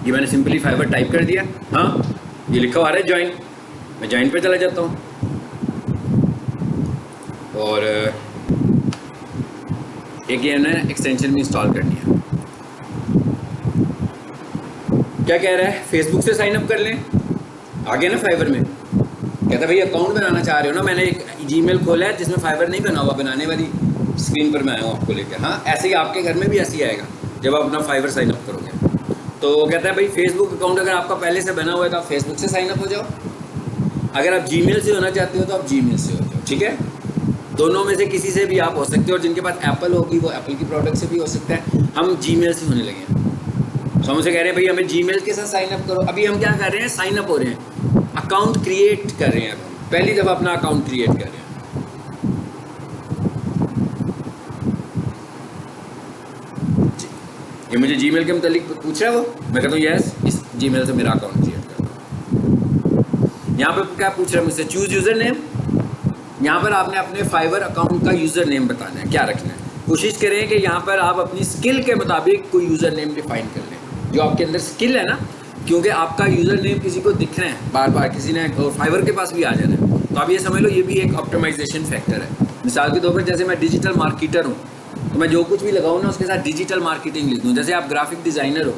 ये मैंने simply fibre type कर दिया। हाँ, ये लिखा हुआ आ रहा है ज्वाइन, मैं ज्वाइन पे चला जाता हूँ और एक ये ना एक्सटेंशन भी इंस्टॉल करनी है। क्या कह रहा है, फेसबुक से साइन अप कर लें, आगे ना फाइवर में कहता है भाई अकाउंट बनाना चाह रहे हो ना, मैंने एक जीमेल खोला है जिसमें फाइवर नहीं बना हुआ, बनाने वाली स्क्रीन पर मैं आया हूँ आपको लेकर। हाँ, ऐसे ही आपके घर में भी ऐसे ही आएगा जब आप अपना फाइवर साइन अप करोगे। तो कहता है भाई फेसबुक अकाउंट अगर आपका पहले से बना हुआ है तो आप फेसबुक से साइन अप हो जाओ, अगर आप जीमेल से होना चाहते हो तो आप जीमेल से हो जाओ। ठीक है, दोनों में से किसी से भी आप हो सकते हो, और जिनके पास एप्पल होगी वो एप्पल की प्रोडक्ट से भी हो सकता है। हम जीमेल से होने लगे हैं, तो हमसे कह रहे हैं भाई हमें जीमेल के साथ साइन अप करो। अभी हम क्या कर रहे हैं, साइन अप हो रहे हैं, अकाउंट क्रिएट कर रहे हैं। अब पहली दफ़ा अपना अकाउंट क्रिएट कर रहे हैं। ये मुझे जीमेल के मुतालिक पूछ रहा है वो, मैं कहता हूँ यस, इस जीमेल से मेरा अकाउंट क्रिएट कर दो। यहाँ पर क्या पूछ रहा है मुझसे, चूज यूज़र नेम। यहाँ पर आपने अपने फाइवर अकाउंट का यूज़र नेम बताना है, क्या रखना है। कोशिश करें कि यहाँ पर आप अपनी स्किल के मुताबिक कोई यूज़र नेम डिफाइन कर लें, जो आपके अंदर स्किल है ना, क्योंकि आपका यूज़र नेम किसी को दिख रहे हैं बार बार, किसी ने फाइवर के पास भी आ जाना है, तो आप ये समझ लो ये भी एक ऑप्टिमाइजेशन फैक्टर है। मिसाल के तौर पर जैसे मैं डिजिटल मार्केटर हूँ, तो मैं जो कुछ भी लगाऊँ ना उसके साथ डिजिटल मार्केटिंग लिख दूँ। जैसे आप ग्राफिक डिज़ाइनर हो,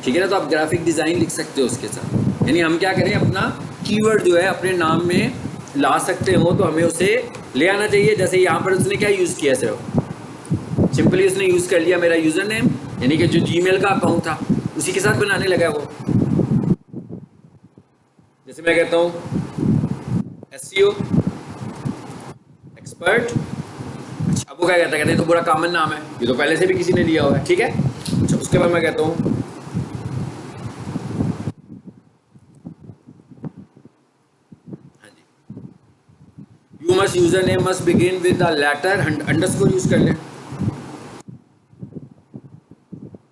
ठीक है ना, तो आप ग्राफिक डिज़ाइन लिख सकते हो उसके साथ। यानी हम क्या करें, अपना कीवर्ड जो है अपने नाम में ला सकते हो, तो हमें उसे ले आना चाहिए। जैसे यहाँ पर उसने क्या यूज़ किया, सिर्फ सिंपली उसने यूज़ कर लिया मेरा यूज़र नेम, यानी कि जो जीमेल का अकाउंट था उसी के साथ बनाने लगा वो। जैसे मैं कहता हूँ एसईओ एक्सपर्ट, अब वो क्या कहता है, तो बड़ा कॉमन नाम है, ये तो पहले से भी किसी ने लिया हुआ है। ठीक है, अच्छा उसके बाद मैं कहता हूँ you must user name must begin with the letter underscore use कर लें,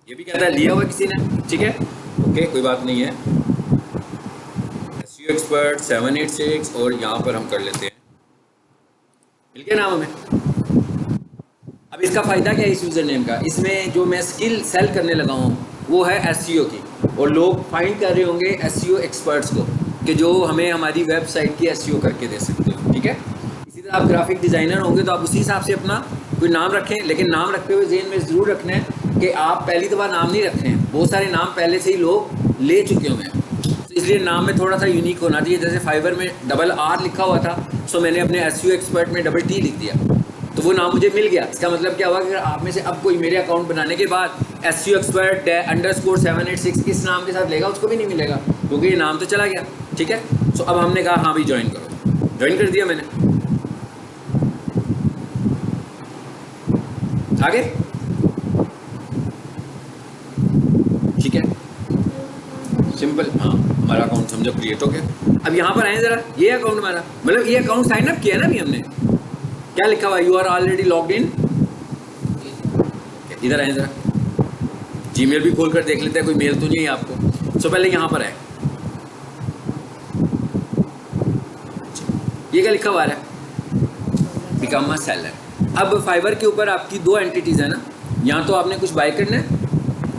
ये भी कहता है लिया हुआ किसी ने। ठीक है, ओके कोई बात नहीं है। एसईओ एक्सपर्ट 786 और यहाँ पर हम कर लेते हैं, मिल गया नाम हमें। अब इसका फ़ायदा क्या है इस यूज़र नेम का, इसमें जो मैं स्किल सेल करने लगा हूँ वो है एसईओ की, और लोग फाइंड कर रहे होंगे एसईओ एक्सपर्ट्स को कि जो हमें हमारी वेबसाइट की एसईओ करके दे सकते हो। ठीक है, इसी तरह आप ग्राफिक डिज़ाइनर होंगे तो आप उसी हिसाब से अपना कोई नाम रखें, लेकिन नाम रखते हुए ज़हन में ज़रूर रखना है कि आप पहली दफ़ा नाम नहीं रख रहे हैं, बहुत सारे नाम पहले से ही लोग ले चुके हुए हैं, तो इसलिए नाम में थोड़ा सा यूनिक होना चाहिए। जैसे फाइवर में डबल आर लिखा हुआ था, सो मैंने अपने एसईओ एक्सपर्ट में डबल टी लिख दिया, तो वो नाम मुझे मिल गया। इसका मतलब क्या हुआ कि आप में से अब कोई मेरे अकाउंट बनाने के बाद एसईओ एक्सपर्ट अंडरस्कोर 786 इस नाम के साथ लेगा, उसको भी नहीं मिलेगा, क्योंकि ये नाम तो चला गया। ठीक है, सो अब हमने कहा हाँ भाई ज्वाइन करो, ज्वाइन कर दिया मैंने। आगे ठीक है, सिंपल, हाँ हमारा अकाउंट समझो क्रिएट हो गया। अब यहाँ पर आए जरा, ये अकाउंट हमारा, मतलब ये अकाउंट साइन अप किया ना अभी हमने, क्या लिखा हुआ, you are already logged in. इधर आए जरा, जीमेल भी खोल कर देख लेते हैं कोई मेल तो नहीं है आपको। सो पहले यहाँ पर है, ये क्या लिखा हुआ है, बिकम अ सेलर। अब फाइवर के ऊपर आपकी दो एंटिटीज़ है ना, यहाँ तो आपने कुछ बाय करना है,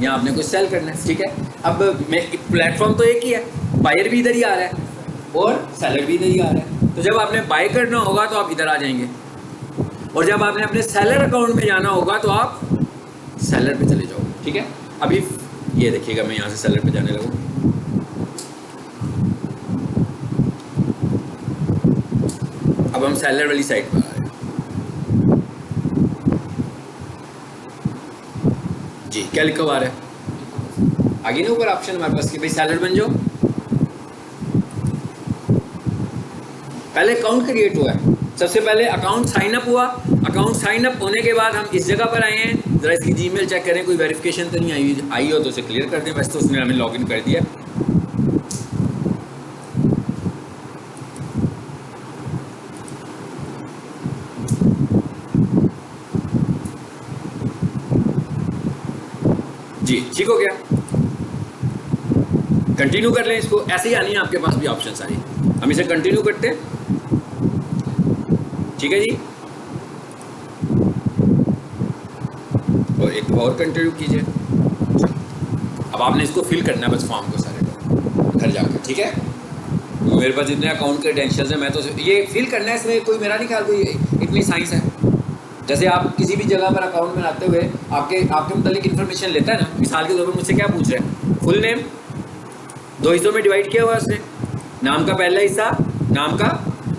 यहाँ आपने कुछ सेल करना है। ठीक है, अब मैं प्लेटफॉर्म तो एक ही है, बायर भी इधर ही आ रहा है और सेलर भी इधर ही आ रहा है। तो जब आपने बाय करना होगा तो आप इधर आ जाएंगे, और जब आपने अपने सेलर अकाउंट में जाना होगा तो आप सेलर पे चले जाओ। ठीक है, अभी ये देखिएगा मैं यहाँ से सेलर पे जाने लगूँ, अब हम सेलर वाली साइड पर आ रहे हैं जी। क्या लिखा हुआ है आगे ना ऊपर ऑप्शन हमारे पास कि भाई सेलर बन जाओ। पहले अकाउंट क्रिएट हुआ है, सबसे पहले अकाउंट साइन अप हुआ, अकाउंट साइन अप होने के बाद हम इस जगह पर आए हैं। जरा इसकी जीमेल चेक करें, कोई वेरिफिकेशन तो नहीं आई हो तो उसे क्लियर कर दें, वैसे तो उसने हमें लॉगिन कर दिया। जी ठीक हो गया, कंटिन्यू कर लें इसको, ऐसे ही आनी है आपके पास भी ऑप्शन सारी। हम इसे कंटिन्यू करते हैं, ठीक है जी, और एक और कंटिन्यू कीजिए। अब आपने इसको फिल करना है बस फॉर्म को सारे को घर जाकर, ठीक है। मेरे पास जितने अकाउंट क्रेडेंशियल्स हैं मैं तो ये फिल करना है, इसमें कोई मेरा नहीं ख्याल कोई इतनी साइंस है। जैसे आप किसी भी जगह पर अकाउंट बनाते हुए आपके मुतालिक इन्फॉर्मेशन लेता है ना, मिसाल के तौर पर मुझसे क्या पूछ रहा है, फुल नेम 2 हिस्सों में डिवाइड किया हुआ है उसने, नाम का पहला हिस्सा, नाम का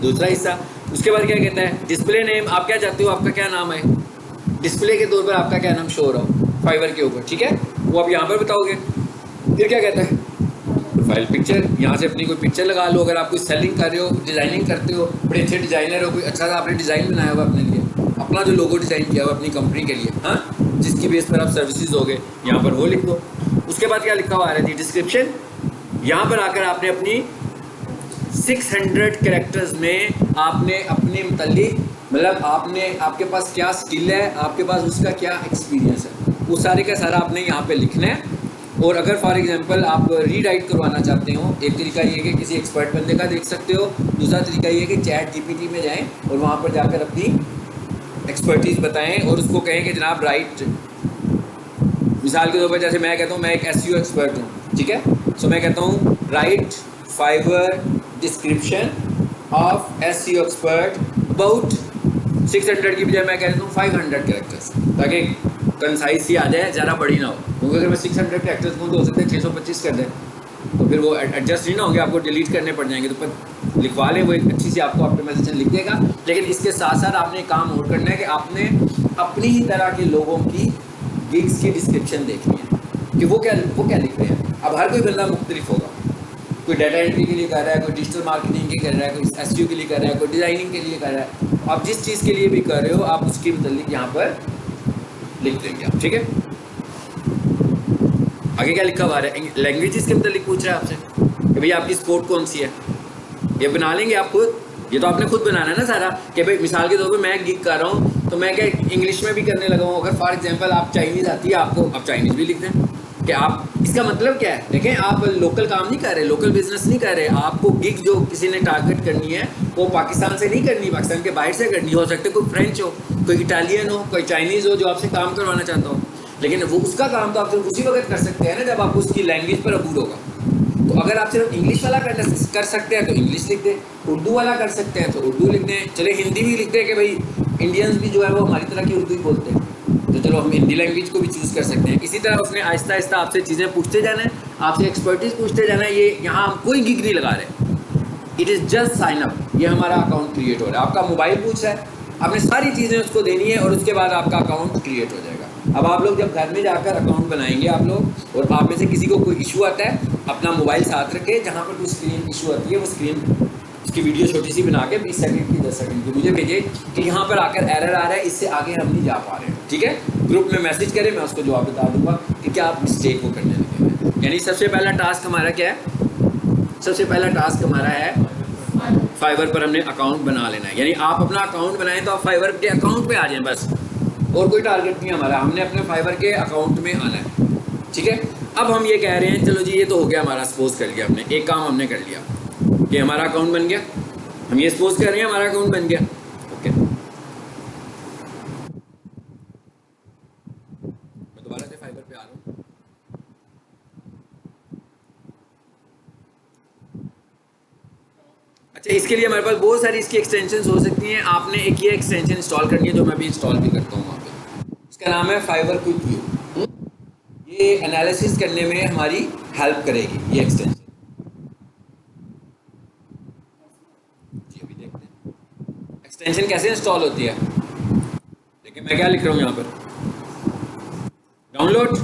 दूसरा हिस्सा। उसके बाद क्या कहता है, डिस्प्ले नेम, आप क्या चाहते हो आपका क्या नाम है, डिस्प्ले के तौर पर आपका क्या नाम शो हो रहा हो फाइवर के ऊपर, ठीक है, वो आप यहाँ पर बताओगे। फिर क्या कहता है, प्रोफाइल पिक्चर, यहाँ से अपनी कोई पिक्चर लगा लो। अगर आप कोई सेलिंग कर रहे हो, डिज़ाइनिंग करते हो, बड़े अच्छे डिज़ाइनर हो, कोई अच्छा सा आपने डिज़ाइन बनाया हुआ अपने लिए, अपना जो लोगो डिज़ाइन किया हुआ अपनी कंपनी के लिए, हाँ, जिसकी बेस पर आप सर्विसेज दोगे, यहाँ पर वो लिख दो। उसके बाद क्या लिखा हुआ आ रहा है, डिस्क्रिप्शन, यहाँ पर आकर आपने अपनी 600 कैरेक्टर्स में आपने अपने मुतालिक, मतलब आपने आपके पास क्या स्किल है, आपके पास उसका क्या एक्सपीरियंस है, वो सारे का सारा आपने यहाँ पे लिखना है। और अगर फॉर एग्जांपल आप रीराइट करवाना चाहते हो, एक तरीका ये है कि किसी एक्सपर्ट बंदे का देख सकते हो, दूसरा तरीका ये है कि चैट जीपीटी में जाएं और वहाँ पर जाकर अपनी एक्सपर्टीज़ बताएं और उसको कहें कि जनाब राइट, मिसाल के तौर पर जैसे मैं कहता हूँ मैं एक एसईओ एक्सपर्ट हूँ, ठीक है, सो मैं कहता हूँ write Fiverr description of SEO expert about 600 की बजाय मैं कहता हूँ 500 कैरेक्टर्स, ताकि कंसाइज ही आ जाए, ज़्यादा बड़ी ना हो। क्योंकि अगर मैं 600 कैरेक्टर्स को तो हो सकता है 625 कर दें, तो फिर वो एडजस्ट नहीं ना होंगे, आपको डिलीट करने पड़ जाएंगे। तो पर लिखवा लें, वो एक अच्छी सी आपको ऑप्टिमाइजेशन लिख देगा। लेकिन इसके साथ साथ आपने काम और करना है कि आपने अपनी ही तरह के लोगों की गिग्स की डिस्क्रिप्शन देखनी है कि वो क्या लिख रहे हैं। अब हर कोई बंदा मुख्तलिफ होगा, कोई डाटा एंट्री के लिए कर रहा है, कोई डिजिटल मार्केटिंग के कर रहा है, कोई एसईओ के लिए कर रहा है, कोई डिज़ाइनिंग के लिए कर रहा है। आप जिस चीज़ के लिए भी कर रहे हो आप उसके मुतालिक यहाँ पर लिख देंगे आप, ठीक है। आगे क्या लिखा हुआ है, लैंग्वेजेस के मुतालिक पूछ रहा है आपसे कि भाई आपकी स्पोर्ट कौन सी है, ये बना लेंगे आप खुद, ये तो आपने खुद बनाना है ना सारा, कि भाई मिसाल के तौर पे मैं गिग कर रहा हूँ तो मैं क्या इंग्लिश में भी करने लगा हूँ। अगर फॉर एग्जांपल आप चाइनीज़ आती है आपको, आप चाइनीज़ भी लिख दें कि आप, इसका मतलब क्या है, देखें आप लोकल काम नहीं कर रहे, लोकल बिजनेस नहीं कर रहे, आपको गिग जो किसी ने टारगेट करनी है वो पाकिस्तान से नहीं करनी, पाकिस्तान के बाहर से करनी। हो सकता है कोई फ्रेंच हो, कोई इटालियन हो, कोई चाइनीज़ हो जो आपसे काम करवाना चाहता हो, लेकिन वो उसका काम तो आप सिर्फ उसी वक्त कर सकते हैं ना जब आपको उसकी लैंग्वेज पर अबूर होगा। तो अगर आप सिर्फ इंग्लिश वाला कर सकते हैं तो इंग्लिश लिख दें, उर्दू वाला कर सकते हैं तो उर्दू लिख दें, चले हिंदी भी लिख दें कि भाई इंडियंस भी जो है वो हमारी तरह की उर्दू ही बोलते हैं, तो चलो हम हिंदी लैंग्वेज को भी चूज़ कर सकते हैं। इसी तरह उसने आहिस्ता आहिस्ता आपसे चीज़ें पूछते जाना है, आपसे एक्सपर्टीज पूछते जाना है। ये यहाँ हम कोई गिग नहीं लगा रहे, it is just sign up, ये हमारा अकाउंट क्रिएट हो रहा है। आपका मोबाइल पूछ रहा है, आपने सारी चीज़ें उसको देनी है और उसके बाद आपका अकाउंट क्रिएट हो जाएगा। अब आप लोग जब घर में जाकर अकाउंट बनाएंगे आप लोग, और आप में से किसी को कोई इशू आता है, अपना मोबाइल साथ रखे, जहाँ पर कोई स्क्रीन इशू आती है वो स्क्रीन उसकी वीडियो छोटी सी बना के 20 सेकंड की 10 सेकंड की मुझे भेजिए कि यहाँ पर आकर एरर आ रहा है, इससे आगे हम नहीं जा पा रहे हैं, ठीक है। ग्रुप में मैसेज करें, मैं उसको जवाब बता दूंगा कि क्या आप मिस्टेक वो करने लगे हैं। यानी सबसे पहला टास्क हमारा क्या है, सबसे पहला टास्क हमारा है फाइवर पर हमने अकाउंट बना लेना है। यानी आप अपना अकाउंट बनाएं तो आप फाइवर के अकाउंट पे आ जाएं बस, और कोई टारगेट नहीं हमारा, हमने अपने फाइवर के अकाउंट में आना है, ठीक है। अब हम ये कह रहे हैं चलो जी ये तो हो गया हमारा, सपोज कर लिया हमने, एक काम हमने कर लिया कि हमारा अकाउंट बन गया, हम ये सपोज कर रहे हैं हमारा अकाउंट बन गया, ओके। मैं दोबारा से फाइवर पे आ रहा हूँ। अच्छा, इसके लिए हमारे पास बहुत सारी इसकी एक्सटेंशंस हो सकती हैं। आपने एक ये एक्सटेंशन इंस्टॉल करनी है जो मैं भी इंस्टॉल भी करता हूँ वहाँ पे, इसका नाम है फाइवर क्विक व्यू। ये एनालिसिस करने में हमारी हेल्प करेगी ये एक्सटेंशन। जी अभी देखते हैं एक्सटेंशन कैसे इंस्टॉल होती है। देखिए मैं क्या लिख रहा हूँ यहाँ पर, डाउनलोड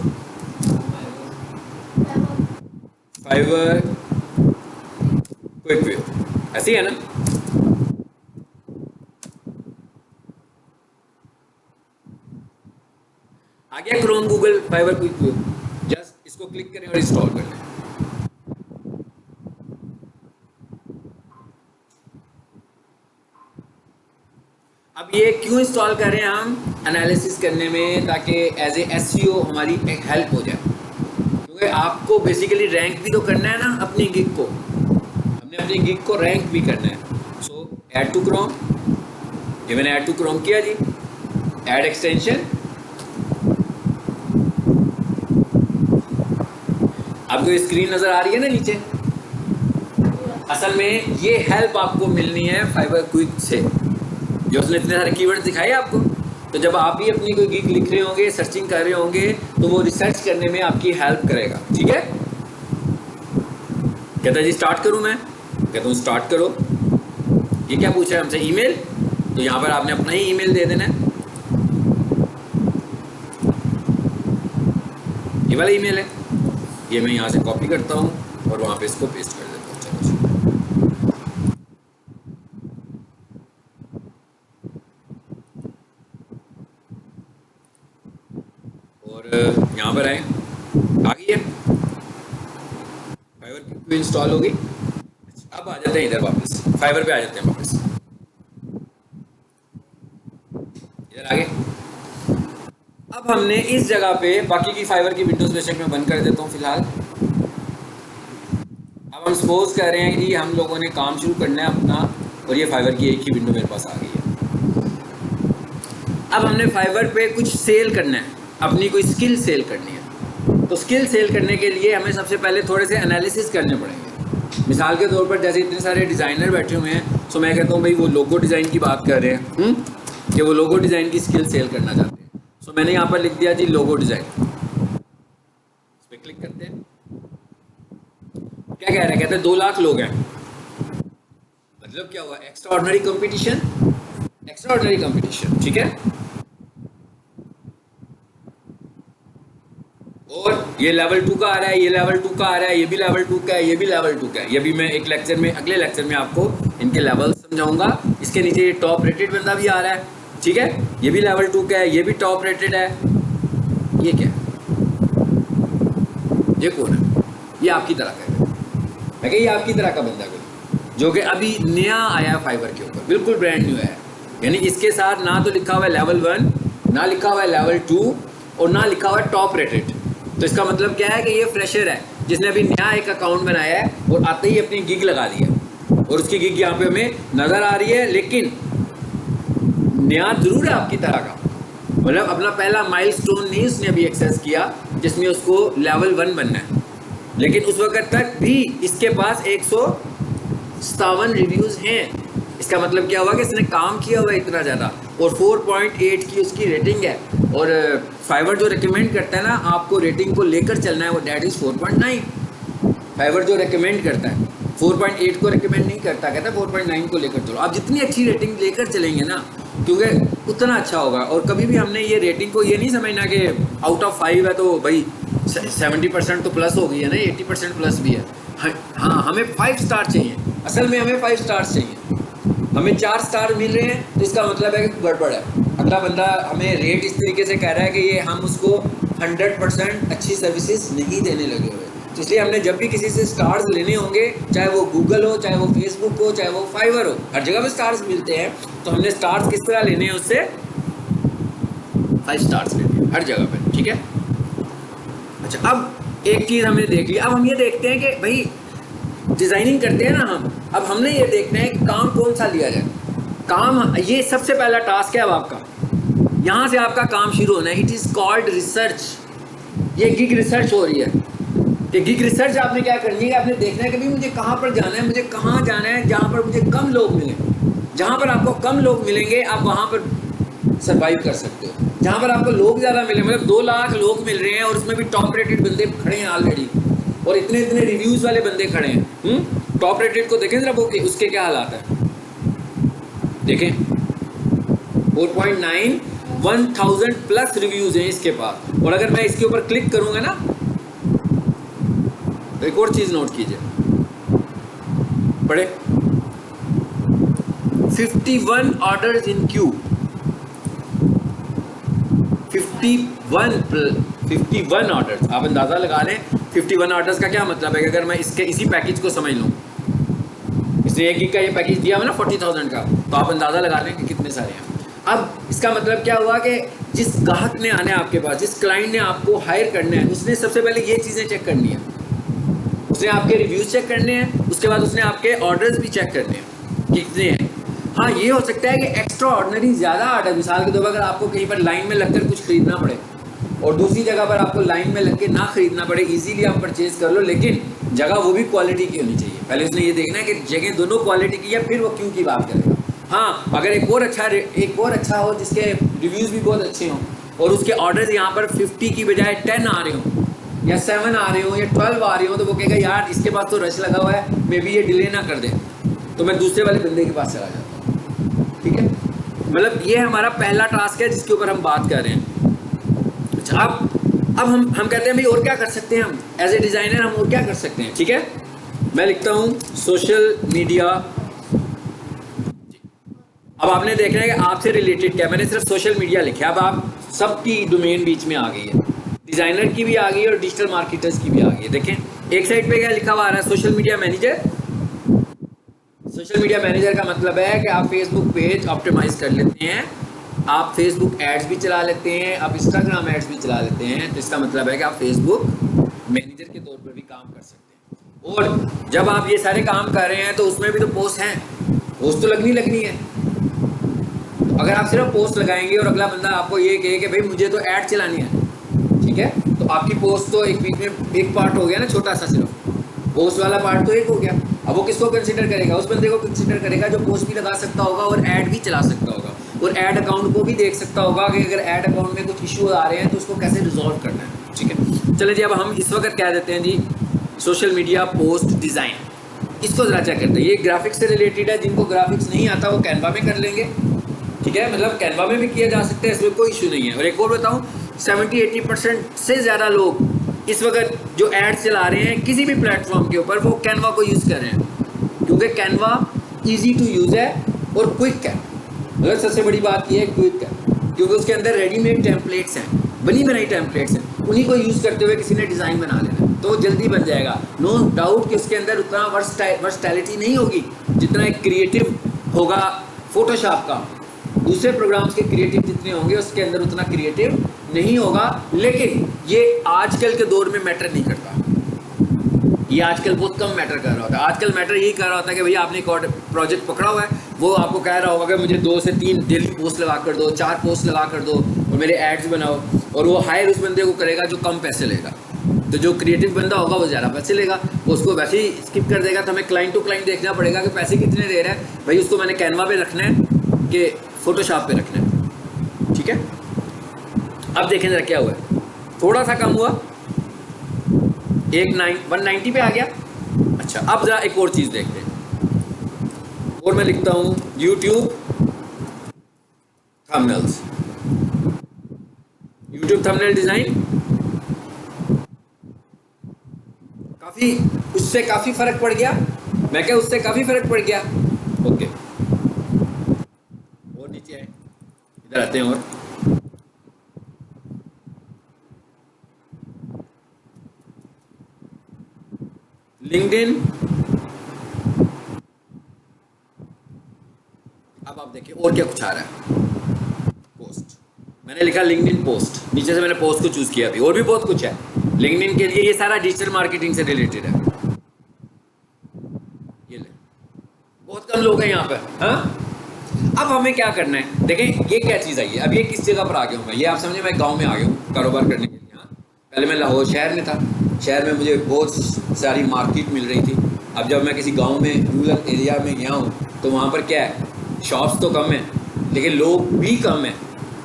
फाइवर क्विक व्यू, ऐसी है ना। आ गया Chrome Google Fiverr quick view, just इसको क्लिक करें और इंस्टॉल कर लें। अब ये क्यों इंस्टॉल कर रहे हैं हम, एनालिसिस करने में, ताकि एज ए एसईओ हमारी एक हेल्प हो जाए। क्योंकि आपको बेसिकली रैंक भी तो करना है ना अपनी गिग को, हमने अपनी गिग को रैंक भी करना है। सो ऐड टू क्रोम, ये मैंने ऐड टू क्रोम किया जी, ऐड एक्सटेंशन, आपको ये स्क्रीन नज़र आ रही है ना नीचे, असल में ये हेल्प आपको मिलनी है फाइबर क्विक से, जो उसने इतने सारे कीवर्ड्स दिखाए आपको। तो जब आप भी अपनी कोई गिग लिख रहे होंगे, सर्चिंग कर रहे होंगे, तो वो रिसर्च करने में आपकी हेल्प करेगा। ठीक है, कहता है जी स्टार्ट करूं मैं, कहता हूँ स्टार्ट करो। ये क्या पूछ रहा है हमसे, ईमेल, तो यहाँ पर आपने अपना ही ईमेल दे देना है, ये वाला ईमेल है, ये मैं यहाँ से कॉपी करता हूँ और वहाँ पे इसको पेस्ट कर देता हूँ। चलो और यहाँ पर आए, आ गई है फाइवर क्विक इंस्टॉल हो गई। अब आ जाते हैं इधर वापस, फाइवर पे आ जाते हैं वापस, इधर आगे। अब हमने इस जगह पे बाकी की फाइवर की विंडोज बेशक मैं बंद कर देता हूँ फिलहाल। अब हम सपोज कर रहे हैं कि हम लोगों ने काम शुरू करना है अपना, और ये फाइवर की एक ही विंडो मेरे पास आ गई है। अब हमने फाइवर पे कुछ सेल करना है, अपनी कोई स्किल सेल करनी है। तो स्किल सेल करने के लिए हमें सबसे पहले थोड़े से एनालिसिस करने पड़ेंगे। मिसाल के तौर पर जैसे इतने सारे डिज़ाइनर बैठे हुए हैं, तो मैं कहता हूँ भाई वो लोगो डिज़ाइन की बात कर रहे हैं कि वो लोगो डिज़ाइन की स्किल सेल करना चाहते हैं। सो मैंने यहाँ पर लिख दिया जी लोगो डिज़ाइन, इस पर क्लिक करते हैं। क्या कह रहे हैं, कहते हैं 2 लाख लोग हैं, मतलब क्या हुआ, extra ordinary competition, extra ordinary competition. ठीक है, और ये लेवल 2 का आ रहा है, ये लेवल 2 का आ रहा है, ये भी लेवल 2 का है, ये भी लेवल 2 का है। ये भी मैं एक लेक्चर में, अगले लेक्चर में आपको इनके लेवल समझाऊंगा। इसके नीचे ये टॉप रेटेड बंदा भी आ रहा है, ठीक है, ये भी लेवल 2 का है, ये भी टॉप रेटेड है। ये क्या है, ये कौन है, ये आपकी तरह का है, मैं कह ये आपकी तरह का बंदा कोई, जो कि अभी नया आया फाइबर के ऊपर, बिल्कुल ब्रांड न्यू है। यानी इसके साथ ना तो लिखा हुआ है लेवल 1, ना लिखा हुआ है लेवल 2, और ना लिखा हुआ है टॉप रेटेड। तो इसका मतलब क्या है कि ये फ्रेशर है, जिसने अभी नया एक अकाउंट बनाया है और आते ही अपनी गिग लगा दी है, और उसकी गिग यहाँ पे हमें नज़र आ रही है, लेकिन नया जरूर है आपकी तरह का, मतलब अपना पहला माइलस्टोन नहीं उसने अभी एक्सेस किया जिसमें उसको लेवल 1 बनना है। लेकिन उस वक्त तक भी इसके पास 157 रिव्यूज़ हैं। इसका मतलब क्या हुआ कि इसने काम किया हुआ है इतना ज़्यादा, और 4.8 की उसकी रेटिंग है। और फाइवर जो रिकमेंड करता है ना, आपको रेटिंग को लेकर चलना है, वो डैट इज़ 4.9। फाइवर जो रिकमेंड करता है 4.8 को रिकमेंड नहीं करता, कहता है 4.9 को लेकर चलो। आप जितनी अच्छी रेटिंग लेकर चलेंगे ना, क्योंकि उतना अच्छा होगा। और कभी भी हमने ये रेटिंग को ये नहीं समझना कि आउट ऑफ 5 है तो भाई 70% तो प्लस हो गई है ना, 80% प्लस भी है। हाँ, हमें 5 स्टार चाहिए, असल में हमें 5 स्टार्स चाहिए। हमें 4 स्टार मिल रहे हैं तो इसका मतलब है कि गड़बड़ है। अगला बंदा हमें रेट इस तरीके से कह रहा है कि ये हम उसको 100% अच्छी सर्विसेज नहीं देने लगे हुए। तो इसलिए हमने जब भी किसी से स्टार्स लेने होंगे, चाहे वो गूगल हो, चाहे वो फेसबुक हो, चाहे वो फाइवर हो, हर जगह पे स्टार्स मिलते हैं, तो हमने स्टार्स किस तरह लेने हैं उससे, 5 स्टार्स लेने हैं हर जगह पे। ठीक है, अच्छा, अब एक चीज़ हमने देख ली। अब हम ये देखते हैं कि भाई डिज़ाइनिंग करते हैं ना हम, अब हमने ये देखना है कि काम कौन सा लिया जाए। काम, ये सबसे पहला टास्क है अब आपका, यहाँ से आपका काम शुरू होना है। It is called research. ये गिग रिसर्च हो रही है। कि गिग रिसर्च आपने क्या करनी है, आपने देखना है कि भाई मुझे कहाँ पर जाना है, मुझे कहाँ जाना है जहाँ पर मुझे कम लोग मिलें। जहाँ पर आपको कम लोग मिलेंगे आप वहाँ पर सर्वाइव कर सकते हो। जहाँ पर आपको लोग ज़्यादा मिले, मतलब 2 लाख लोग मिल रहे हैं और उसमें भी टॉप रेटेड बंदे खड़े हैं ऑलरेडी, और इतने इतने रिव्यूज़ वाले बंदे खड़े हैं। टॉप रेटेड को देखें जरा, वो उसके क्या हालात है, देखें 4.9, 1000 प्लस रिव्यूज़ हैं इसके पास। और अगर मैं इसके ऊपर क्लिक करूँगा ना, तो एक और चीज़ नोट कीजिए, पढ़े 51 ऑर्डर्स इन क्यू, 51 ऑर्डर्स। आप अंदाज़ा लगा लें 51 ऑर्डर्स का क्या मतलब है। कि अगर मैं इसी पैकेज को समझ लूँ, इसने एक का ये पैकेज दिया हुआ ना 40,000 का, तो आप अंदाज़ा लगा लें कि कितने सारे हैं। अब इसका मतलब क्या हुआ कि जिस ग्राहक ने आने आपके पास, जिस क्लाइंट ने आपको हायर करना है, उसने सबसे पहले ये चीज़ें चेक करनी है। उसने आपके रिव्यूज़ चेक करने हैं, उसके बाद उसने आपके ऑर्डर्स भी चेक करने हैं कि कितने हैं। हाँ, ये हो सकता है कि एक्स्ट्रा ऑर्डिनरी ज़्यादा ऑर्डर, मिसाल के तौर पर अगर आपको कहीं पर लाइन में लगकर कुछ खरीदना पड़े और दूसरी जगह पर आपको लाइन में लग के ना खरीदना पड़े, इजीली आप परचेज कर लो, लेकिन जगह वो भी क्वालिटी की होनी चाहिए। पहले उसने ये देखना है कि जगह दोनों क्वालिटी की है, फिर वो क्यों की बात करेगा। हाँ, अगर एक और अच्छा हो जिसके रिव्यूज़ भी बहुत अच्छे हों और उसके ऑर्डर्स यहाँ पर 50 की बजाय 10 आ रहे हों या 7 आ रहे हो या 12 आ रहे हो, तो वो कहेगा यार इसके पास तो रश लगा हुआ है, मे बी ये डिले ना कर दे, तो मैं दूसरे वाले बंदे के पास चला जाता हूँ। ठीक है, मतलब ये हमारा पहला टास्क है जिसके ऊपर हम बात कर रहे हैं। अच्छा, अब हम कहते हैं भाई और क्या कर सकते हैं, हम एज ए डिज़ाइनर हम और क्या कर सकते हैं। ठीक है, मैं लिखता हूँ सोशल मीडिया। अब आपने देखना है कि आपसे रिलेटेड क्या, मैंने सिर्फ सोशल मीडिया लिखा, अब आप सबकी डोमेन बीच में आ गई है, डिज़ाइनर की भी आ गई है और डिजिटल मार्केटर्स की भी आ गई है। देखें एक साइड पे क्या लिखा हुआ आ रहा है, social media manager. Social media manager का मतलब है कि आप फेसबुक पेज ऑप्टिमाइज कर लेते हैं, आप फेसबुक एड्स भी चला लेते हैं, आप इंस्टाग्राम एड्स भी चला लेते हैं, तो इसका मतलब है कि आप फेसबुक मैनेजर के तौर पर भी काम कर सकते हैं। और जब आप ये सारे काम कर रहे हैं तो उसमें भी तो पोस्ट हैं, पोस्ट तो लगनी है। अगर आप सिर्फ पोस्ट लगाएंगे और अगला बंदा आपको ये कहे कि भाई मुझे तो ऐड चलानी है, ठीक है, तो आपकी पोस्ट तो एक बीच में एक पार्ट हो गया ना, छोटा सा, सिर्फ पोस्ट वाला पार्ट तो एक हो गया। अब वो किसको कंसिडर करेगा, उस बंदे को कंसिडर करेगा जो पोस्ट भी लगा सकता होगा और ऐड भी चला सकता होगा और ऐड अकाउंट को भी देख सकता होगा कि अगर ऐड अकाउंट में कुछ इशू आ रहे हैं तो उसको कैसे रिजॉल्व करना है। ठीक है, चले जी, अब हम इस वक्त क्या देते हैं जी, सोशल मीडिया पोस्ट डिज़ाइन, इसको ज़रा चेक करते हैं। ये ग्राफिक्स से रिलेटेड है, जिनको ग्राफिक्स नहीं आता वो कैनवा में कर लेंगे। ठीक है, मतलब कैनवा में भी किया जा सकता है, इसमें कोई इशू नहीं है। और एक और बताऊँ, 70-80% से ज़्यादा लोग इस वक्त जो एड्स चला रहे हैं किसी भी प्लेटफॉर्म के ऊपर, वो कैनवा को यूज़ कर रहे हैं, क्योंकि कैनवा ईजी टू यूज़ है और क्विक है। मतलब सबसे बड़ी बात यह है क्विक है, क्योंकि उसके अंदर रेडीमेड टेम्पलेट्स हैं, बनी बनाई टेम्पलेट्स हैं, उन्हीं को यूज़ करते हुए किसी ने डिज़ाइन बना लेना तो वो जल्दी बन जाएगा। नो डाउट कि उसके अंदर उतना वर्सटैलिटी नहीं होगी जितना एक क्रिएटिव होगा फोटोशॉप का, दूसरे प्रोग्राम्स के क्रिएटिव जितने होंगे उसके अंदर उतना क्रिएटिव नहीं होगा। लेकिन ये आजकल के दौर में मैटर नहीं करता, ये आजकल बहुत कम मैटर कर रहा होता है। आजकल मैटर यही कर रहा होता है कि भैया आपने एक प्रोजेक्ट पकड़ा हुआ है, वो आपको कह रहा होगा कि मुझे 2 से 3 डेली पोस्ट लगा कर दो, 4 पोस्ट लगा कर दो और मेरे एड्स बनाओ, और वो हायर उस बंदे को करेगा जो कम पैसे लेगा। तो जो क्रिएटिव बंदा होगा वो ज़्यादा पैसे लेगा, उसको वैसे ही स्किप कर देगा। तो हमें क्लाइंट टू क्लाइंट देखना पड़ेगा कि पैसे कितने दे रहा है, भाई उसको मैंने कैनवा पे रखना है कि फोटोशॉप पे रखना है। ठीक है, अब देखें जरा क्या हुआ है, थोड़ा सा कम हुआ, 190 पे आ गया। अच्छा, अब जरा एक और चीज़ देखते हैं, और मैं लिखता हूँ YouTube thumbnails, YouTube thumbnail design. काफ़ी उससे काफ़ी फ़र्क पड़ गया, मैं क्या उससे काफ़ी फ़र्क पड़ गया। ओके, और नीचे आए, इधर आते हैं। और लिंक्डइन, अब आप देखिए और क्या कुछ आ रहा है, पोस्ट, मैंने लिखा लिंक्डइन पोस्ट, नीचे से मैंने पोस्ट को चूज किया, अभी और भी बहुत कुछ है लिंक्डइन के लिए। ये सारा डिजिटल मार्केटिंग से रिलेटेड है, ये ले, बहुत कम लोग हैं यहाँ पर। हाँ, अब हमें क्या करना है, देखें ये क्या चीज़ आई है। अब ये किस जगह पर आ गया हूँ मैं, ये आप समझे, मैं गांव में आ गया हूँ कारोबार करने के लिए। हाँ, पहले मैं लाहौर शहर में था, शहर में मुझे बहुत सारी मार्केट मिल रही थी। अब जब मैं किसी गांव में रूरल एरिया में गया हूँ तो वहाँ पर क्या है, शॉप्स तो कम हैं लेकिन लोग भी कम हैं,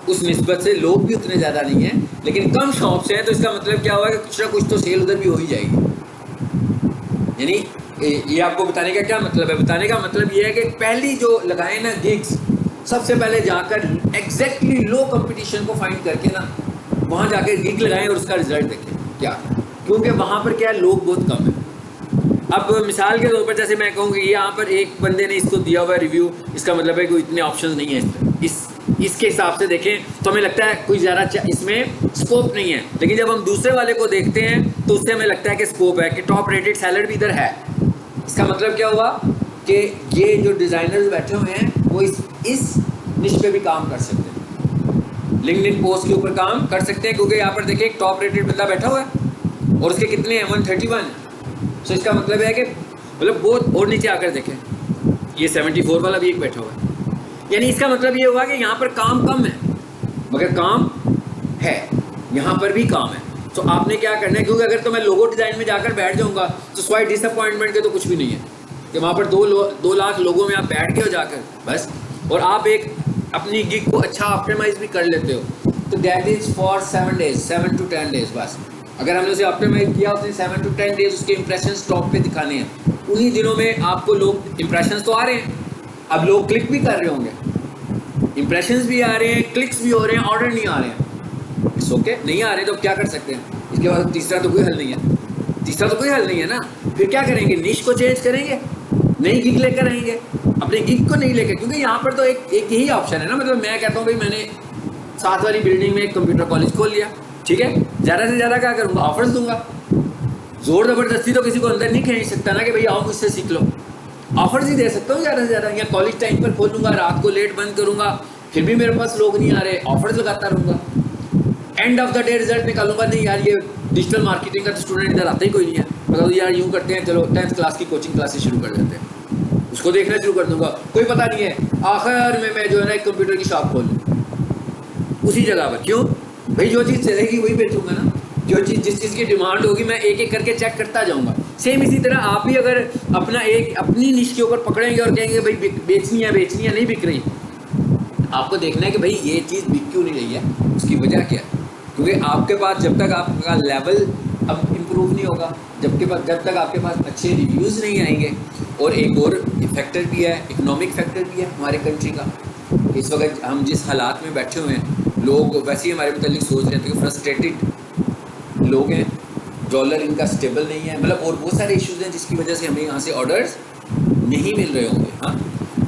उस निस्बत से लोग भी उतने ज़्यादा नहीं हैं, लेकिन कम शॉप्स हैं। तो इसका मतलब क्या हुआ कि कुछ ना कुछ तो सेल उधर भी हो ही जाएगी। यानी ये आपको बताने का क्या मतलब है, बताने का मतलब ये है कि पहली जो लगाए ना गिग्स, सबसे पहले जाकर एग्जैक्टली लो कंपटीशन को फाइंड करके ना वहाँ जाकर गिग लगाएं और उसका रिजल्ट देखें क्या, क्योंकि वहाँ पर क्या है, लोग बहुत कम है। अब मिसाल के तौर पर जैसे मैं कहूँगी यहाँ पर एक बंदे ने इसको दिया हुआ रिव्यू, इसका मतलब है कोई इतने ऑप्शंस नहीं है इसके हिसाब से देखें तो हमें लगता है कोई ज़्यादा इसमें स्कोप नहीं है। लेकिन जब हम दूसरे वाले को देखते हैं तो उससे हमें लगता है कि स्कोप है, कि टॉप रेटेड सेलर भी इधर है। इसका मतलब क्या हुआ कि ये जो डिज़ाइनर्स बैठे हुए हैं वो इस निश पे भी काम कर सकते हैं, लिंक्डइन पोस्ट के ऊपर काम कर सकते हैं, क्योंकि यहाँ पर देखिए एक टॉप रेटेड बंदा बैठा हुआ है और उसके कितने हैं, 131। तो इसका मतलब है कि मतलब बहुत, और नीचे आकर देखें ये 74 वाला भी एक बैठा हुआ है। यानी इसका मतलब ये हुआ कि यहाँ पर काम कम है मगर काम है। यहाँ पर भी काम है। तो आपने क्या करना है, क्योंकि अगर तो मैं लोगो डिज़ाइन में जाकर बैठ जाऊँगा तो स्वाइट डिसअपॉइंटमेंट के तो कुछ भी नहीं है कि वहाँ पर 2 लाख लोगों में आप बैठ गए हो जाकर बस, और आप एक अपनी गिग को अच्छा ऑप्टिमाइज भी कर लेते हो। तो that is for 7 days, 7 to 10 days बस। अगर हमने उसे ऑप्टिमाइज किया उसने 7 to 10 डेज उसके इंप्रेशन टॉप पे दिखाने हैं, उन्हीं दिनों में आपको लोग इंप्रेशन तो आ रहे हैं, अब लोग क्लिक भी कर रहे होंगे, इंप्रेशंस भी आ रहे हैं, क्लिक्स भी हो रहे हैं, ऑर्डर नहीं आ रहे हैं। इट्स ओके, नहीं आ रहे तो क्या कर सकते हैं, इसके बाद तीसरा तो कोई हल नहीं है, तीसरा तो कोई हल नहीं है ना। फिर क्या करेंगे, निश को चेंज करेंगे, नई गिग लेकर आएंगे, अपने गिग को नहीं लेकर, क्योंकि यहाँ पर तो एक यही ऑप्शन है ना। मतलब मैं कहता हूँ भाई मैंने 7 वाली बिल्डिंग में एक कंप्यूटर कॉलेज खोल लिया, ठीक है, ज़्यादा से ज़्यादा क्या करूँगा, ऑफर्स दूंगा। जोर ज़बरदस्ती तो किसी को अंदर नहीं खींच सकता ना कि भाई आओ मुझसे सीख लो, ऑफर्स ही दे सकता हूँ ज़्यादा से ज़्यादा। या कॉलेज टाइम पर खोलूँगा, रात को लेट बंद करूँगा, फिर भी मेरे पास लोग नहीं आ रहे, ऑफर्स लगाता रहूँगा। End of the day result निकालूंगा, नहीं यार ये डिजिटल मार्केटिंग का तो स्टूडेंट इधर आता ही कोई नहीं है, मतलब यार यूँ करते हैं, चलो 10th क्लास की कोचिंग क्लासेस शुरू कर देते हैं, उसको देखना शुरू कर दूंगा। कोई पता नहीं है, आखिर में मैं जो है ना एक कंप्यूटर की शॉप खोल लूँ उसी जगह पर। क्यों भाई, जो चीज़ चलेगी वही बेचूंगा ना, जो चीज़ जिस चीज़ की डिमांड होगी मैं एक एक करके चेक करता जाऊँगा। सेम इसी तरह आप भी अगर अपनी निश के ऊपर पकड़ेंगे और कहेंगे भाई बेचनी है नहीं बिक रही, आपको देखना है कि भाई ये चीज़ बिक क्यों नहीं रही है, उसकी वजह क्या है। क्योंकि आपके पास जब तक आपका लेवल अब इम्प्रूव नहीं होगा, जब तक आपके पास अच्छे रिव्यूज़ नहीं आएंगे। और एक और फैक्टर भी है, इकोनॉमिक फैक्टर भी है हमारे कंट्री का। इस वक्त हम जिस हालात में बैठे हुए हैं, लोग वैसे ही हमारे मुतालिक सोच रहे थे कि फ्रस्ट्रेटेड लोग हैं, डॉलर इनका स्टेबल नहीं है, मतलब और बहुत सारे इश्यूज़ हैं जिसकी वजह से हमें यहाँ से ऑर्डर्स नहीं मिल रहे होंगे। हाँ,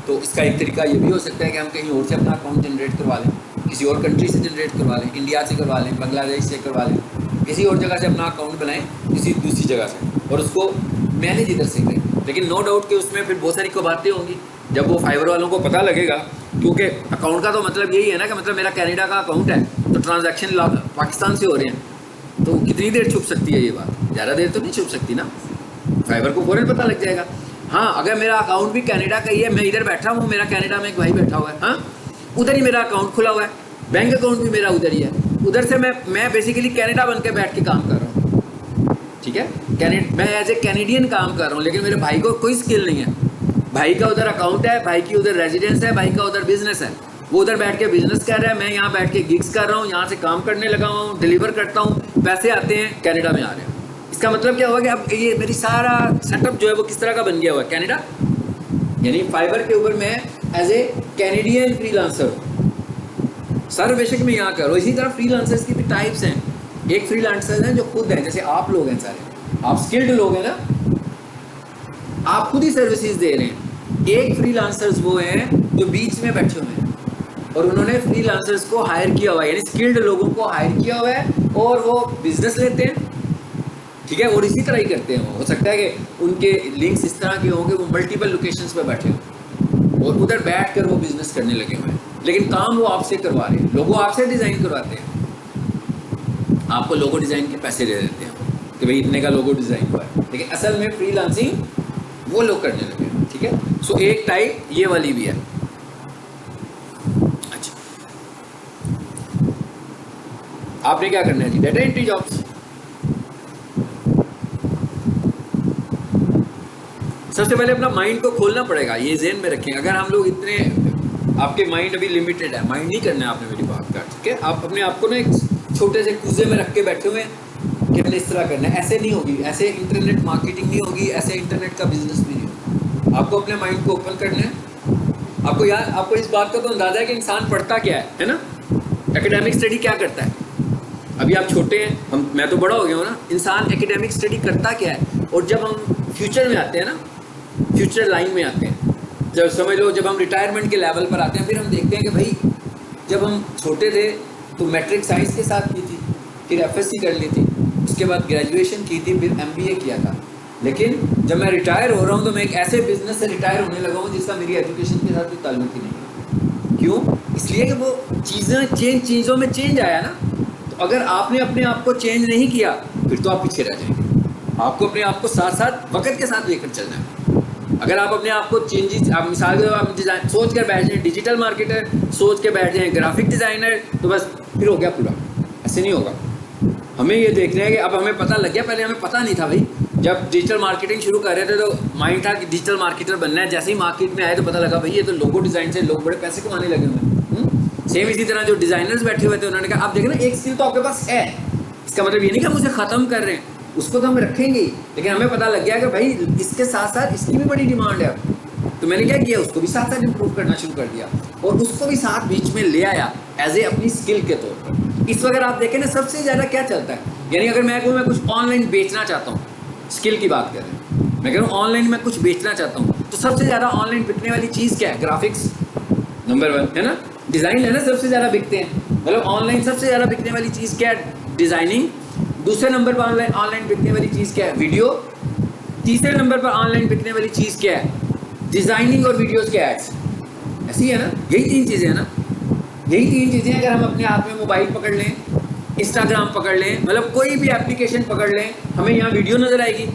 तो इसका एक तरीका ये भी हो सकता है कि हम कहीं और से अपना अकाउंट जनरेट करवा लें, किसी और कंट्री से जनरेट करवा लें, इंडिया से करवा लें, बांग्लादेश से करवा लें, किसी और जगह से अपना अकाउंट बनाएं, किसी दूसरी जगह से, और उसको मैनेज इधर से करें। लेकिन नो डाउट कि उसमें फिर बहुत सारी कबातें होंगी जब वो फाइबर वालों को पता लगेगा, क्योंकि अकाउंट का तो मतलब यही है ना कि मतलब मेरा कनाडा का अकाउंट है तो ट्रांजैक्शन पाकिस्तान से हो रहे हैं, तो कितनी देर छुप सकती है ये बात, ज़्यादा देर तो नहीं छुप सकती ना, फाइबर को फ़ौरन पता लग जाएगा। हाँ, अगर मेरा अकाउंट भी कनाडा का ही है, मैं इधर बैठा हूँ, मेरा कनाडा में एक भाई बैठा हुआ है, हाँ उधर ही मेरा अकाउंट खुला हुआ है, बैंक अकाउंट भी मेरा उधर ही है, उधर से मैं बेसिकली कनाडा बन के बैठ के काम कर रहा हूँ, ठीक है, मैं एज ए कैनेडियन काम कर रहा हूँ, लेकिन मेरे भाई को कोई स्किल नहीं है। भाई का उधर अकाउंट है, भाई की उधर रेजिडेंस है, भाई का उधर बिजनेस है, वो उधर बैठ के बिजनेस कर रहा है, मैं यहाँ बैठ के गिग्स कर रहा हूँ, यहाँ से काम करने लगा हूँ, डिलीवर करता हूँ, पैसे आते हैं, कनाडा में आ रहे हैं। इसका मतलब क्या हुआ कि अब ये मेरी सारा सेटअप जो है वो किस तरह का बन गया हुआ है, कनाडा, यानी फाइबर के ऊपर मैं as a Canadian freelancer sir बेशक मैं यहाँ करो। इसी तरह फ्रीलांसर्स की भी टाइप्स हैं। एक फ्रीलांसर हैं जो खुद हैं, जैसे आप लोग हैं सारे, आप स्किल्ड लोग हैं ना, आप खुद ही सर्विसेज दे रहे हैं। एक फ्रीलांसर्स वो हैं जो बीच में बैठे हुए हैं और उन्होंने फ्रीलांसर्स को हायर किया हुआ है, यानी स्किल्ड लोगों को हायर किया हुआ है और वो बिजनेस लेते हैं, ठीक है, और इसी तरह ही करते हैं। हो सकता है कि उनके लिंक्स इस तरह के होंगे, वो मल्टीपल लोकेशंस पे बैठे हों और उधर बैठ कर वो बिजनेस करने लगे हुए हैं, लेकिन काम वो आपसे करवा रहे हैं, लोगों आपसे डिज़ाइन करवाते हैं, आपको लोगो डिज़ाइन के पैसे दे देते हैं कि भाई इतने का लोगो डिज़ाइन हुआ है, लेकिन असल में फ्रीलांसिंग वो लोग करने लगे हैं, ठीक है। सो एक टाइप ये वाली भी है। अच्छा, आपने क्या करना है जी, डाटा एंट्री जॉब्स। सबसे पहले अपना माइंड को खोलना पड़ेगा, ये ज़हन में रखें। अगर हम लोग इतने, आपके माइंड अभी लिमिटेड है, माइंड नहीं करना है आपने मेरी बात का, ठीक है। आप अपने आप को ना एक छोटे से कूजे में रख के बैठे हुए हैं कि हमने इस तरह करना है, ऐसे नहीं होगी, ऐसे इंटरनेट मार्केटिंग नहीं होगी, ऐसे इंटरनेट का बिजनेस भी नहीं होगा। आपको अपने माइंड को ओपन करना है। आपको यार, आपको इस बात का तो अंदाज़ा है कि इंसान पढ़ता क्या है ना, एकेडमिक स्टडी क्या करता है। अभी आप छोटे हैं, मैं तो बड़ा हो गया हूँ ना। इंसान एकेडमिक स्टडी करता क्या है, और जब हम फ्यूचर में आते हैं ना, फ्यूचर लाइन में आते हैं, जब समझ लो जब हम रिटायरमेंट के लेवल पर आते हैं, फिर हम देखते हैं कि भाई जब हम छोटे थे तो मैट्रिक साइंस के साथ की थी, फिर एफएससी कर ली थी, उसके बाद ग्रेजुएशन की थी, फिर एमबीए किया था। लेकिन जब मैं रिटायर हो रहा हूँ तो मैं एक ऐसे बिजनेस से रिटायर होने लगा हूँ जिसका मेरी एजुकेशन के साथ कोई ताल्लुक ही नहीं है। क्यों? इसलिए कि वो चीज़ों में चेंज आया ना। तो अगर आपने अपने आप को चेंज नहीं किया फिर तो आप पीछे रह जाएंगे। आपको अपने आप को साथ साथ वक्त के साथ लेकर चलना है। अगर आप अपने आप को चेंजेस, आप मिसाल के आप डिज़ाइन सोच कर बैठ जाएँ डिजिटल मार्केटर, सोच के बैठ जाएँ ग्राफिक डिज़ाइनर, तो बस फिर हो गया पूरा। ऐसे नहीं होगा। हमें ये देखना है कि अब हमें पता लग गया, पहले हमें पता नहीं था भाई। जब डिजिटल मार्केटिंग शुरू कर रहे थे तो माइंड था कि डिजिटल मार्केटर बनना है। जैसे ही मार्केट में आए तो पता लगा भाई ये तो लोगो डिज़ाइन से लोग बड़े पैसे कमाने लगे हुए। सेम इसी तरह जो डिज़ाइनर्स बैठे हुए थे उन्होंने कहा आप देखें ना, एक स्किल तो आपके पास है, इसका मतलब ये नहीं कि हम उसे ख़त्म कर रहे हैं, उसको तो हम रखेंगे ही, लेकिन हमें पता लग गया कि भाई इसके साथ साथ इसकी भी बड़ी डिमांड है। तो मैंने क्या किया, उसको भी साथ साथ इम्प्रूव करना शुरू कर दिया और उसको भी साथ बीच में ले आया एज ए अपनी स्किल के तौर पर। इस वक्त आप देखें ना सबसे ज़्यादा क्या चलता है, यानी अगर मैं कहूँ मैं कुछ ऑनलाइन बेचना चाहता हूँ, स्किल की बात करें, मैं कह रहा हूँ ऑनलाइन मैं कुछ बेचना चाहता हूँ, तो सबसे ज़्यादा ऑनलाइन बिकने वाली चीज़ क्या है? ग्राफिक्स नंबर 1 है ना, डिज़ाइन है ना, सबसे ज़्यादा बिकते हैं। मतलब ऑनलाइन सबसे ज़्यादा बिकने वाली चीज़ क्या है? डिज़ाइनिंग। दूसरे नंबर पर ऑनलाइन बिकने वाली चीज़ क्या है? वीडियो। तीसरे नंबर पर ऑनलाइन बिकने वाली चीज़ क्या है? डिज़ाइनिंग और वीडियोज़ के एड्स। ऐसी है ना, यही 3 चीज़ें हैं ना, यही 3 चीज़ें अगर हम अपने हाथ में मोबाइल पकड़ लें, इंस्टाग्राम पकड़ लें, मतलब कोई भी एप्लीकेशन पकड़ लें, हमें यहाँ वीडियो नज़र आएगी,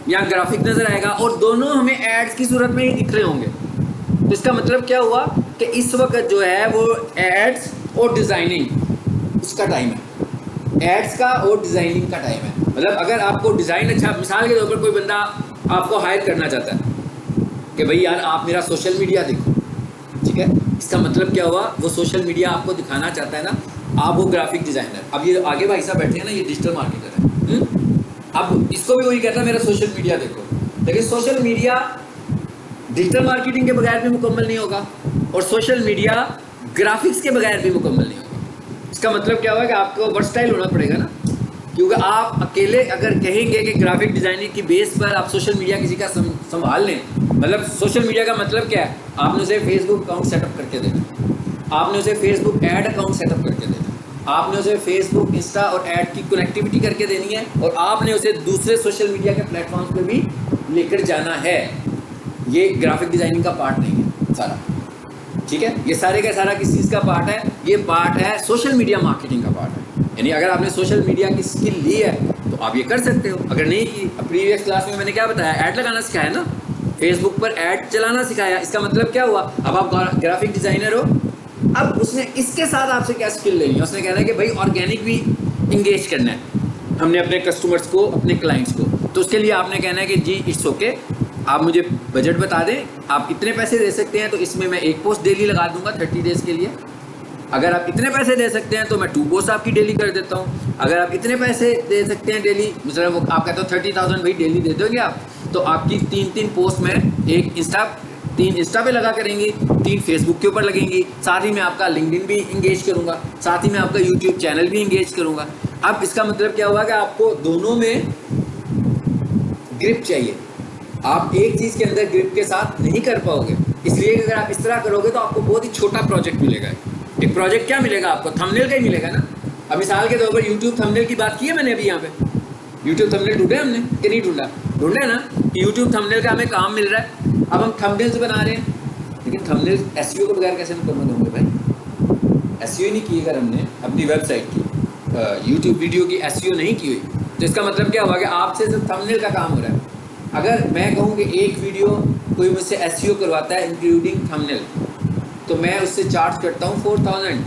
यहाँ ग्राफिक नज़र आएगा और दोनों हमें एड्स की सूरत में ही दिख रहे होंगे। तो इसका मतलब क्या हुआ कि इस वक्त जो है वो एड्स और डिज़ाइनिंग उसका टाइम है, एड्स का और डिज़ाइनिंग का टाइम है। मतलब अगर आपको डिज़ाइन अच्छा, मिसाल के तौर पर कोई बंदा आपको हायर करना चाहता है कि भाई यार आप मेरा सोशल मीडिया देखो, ठीक है, इसका मतलब क्या हुआ, वो सोशल मीडिया आपको दिखाना चाहता है ना, आप वो ग्राफिक डिज़ाइनर, अब ये आगे भाई साहब बैठे हैं ना, ये डिजिटल मार्केटर है। अब इसको भी वही कहता है मेरा सोशल मीडिया देखो, लेकिन सोशल मीडिया डिजिटल मार्केटिंग के बगैर भी मुकम्मल नहीं होगा और सोशल मीडिया ग्राफिक्स के बगैर भी मुकम्मल नहीं होगा। इसका मतलब क्या हुआ कि आपको वर्सटाइल होना पड़ेगा ना, क्योंकि आप अकेले अगर कहेंगे कि ग्राफिक डिज़ाइनिंग की बेस पर आप सोशल मीडिया किसी का संभाल लें, मतलब सोशल मीडिया का मतलब क्या है, आपने उसे फेसबुक अकाउंट सेटअप करके देना, आपने उसे फेसबुक ऐड अकाउंट सेटअप करके देना, आपने उसे फेसबुक, इंस्टा और ऐड की कनेक्टिविटी करके देनी है और आपने उसे दूसरे सोशल मीडिया के प्लेटफॉर्म्स पर भी लेकर जाना है। ये ग्राफिक डिज़ाइनिंग का पार्ट नहीं है सारा, ठीक है, ये सारे का सारा किस चीज़ का पार्ट है, ये पार्ट है सोशल मीडिया मार्केटिंग का पार्ट है। यानी अगर आपने सोशल मीडिया की स्किल ली है तो आप ये कर सकते हो, अगर नहीं की, प्रीवियस क्लास में मैंने क्या बताया, ऐड लगाना सिखाया ना, फेसबुक पर ऐड चलाना सिखाया। इसका मतलब क्या हुआ, अब आप ग्राफिक डिज़ाइनर हो, अब उसने इसके साथ आपसे क्या स्किल लेनी है, उसने कहना है कि भाई ऑर्गेनिक भी इंगेज करना है हमने अपने कस्टमर्स को, अपने क्लाइंट्स को, तो उसके लिए आपने कहना है कि जी इट्स ओके, आप मुझे बजट बता दें, आप इतने पैसे दे सकते हैं तो इसमें मैं एक पोस्ट डेली लगा दूंगा 30 डेज़ के लिए। अगर आप इतने पैसे दे सकते हैं तो मैं 2 पोस्ट आपकी डेली कर देता हूँ। अगर आप इतने पैसे दे सकते हैं डेली, मतलब वो आप कहते हो 30,000 भाई डेली दे दोगे आप, तो आपकी 3 पोस्ट में एक 3 इंस्टा पे लगा करेंगी, 3 फेसबुक के ऊपर लगेंगी, साथ ही मैं आपका लिंक्डइन भी इंगेज करूँगा, साथ ही मैं आपका यूट्यूब चैनल भी इंगेज करूँगा। अब इसका मतलब क्या हुआ कि आपको दोनों में ग्रिप चाहिए, आप एक चीज़ के अंदर ग्रिप के साथ नहीं कर पाओगे, इसलिए अगर आप इस तरह करोगे तो आपको बहुत ही छोटा प्रोजेक्ट मिलेगा। एक प्रोजेक्ट क्या मिलेगा आपको, थंबनेल का ही मिलेगा ना। अब मिसाल के तौर पर यूट्यूब थंबनेल की बात की है मैंने अभी, यहाँ पे यूट्यूब थंबनेल ढूंढे हमने कि नहीं ढूंढा, ढूंढे ना कि यूट्यूब थंबनेल का हमें काम मिल रहा है। अब हम थंबनेल्स बना रहे हैं, लेकिन थंबनेल एसईओ के बगैर कैसे मुकम्मल होंगे भाई, एसईओ नहीं की अगर हमने अपनी वेबसाइट की, यूट्यूब वीडियो की एसईओ नहीं की हुई, तो इसका मतलब क्या हुआ कि आपसे सिर्फ थंबनेल का काम हो रहा है। अगर मैं कहूँ कि एक वीडियो कोई मुझसे एसईओ करवाता है इंक्लूडिंग थंबनेल, तो मैं उससे चार्ज करता हूँ 4,000।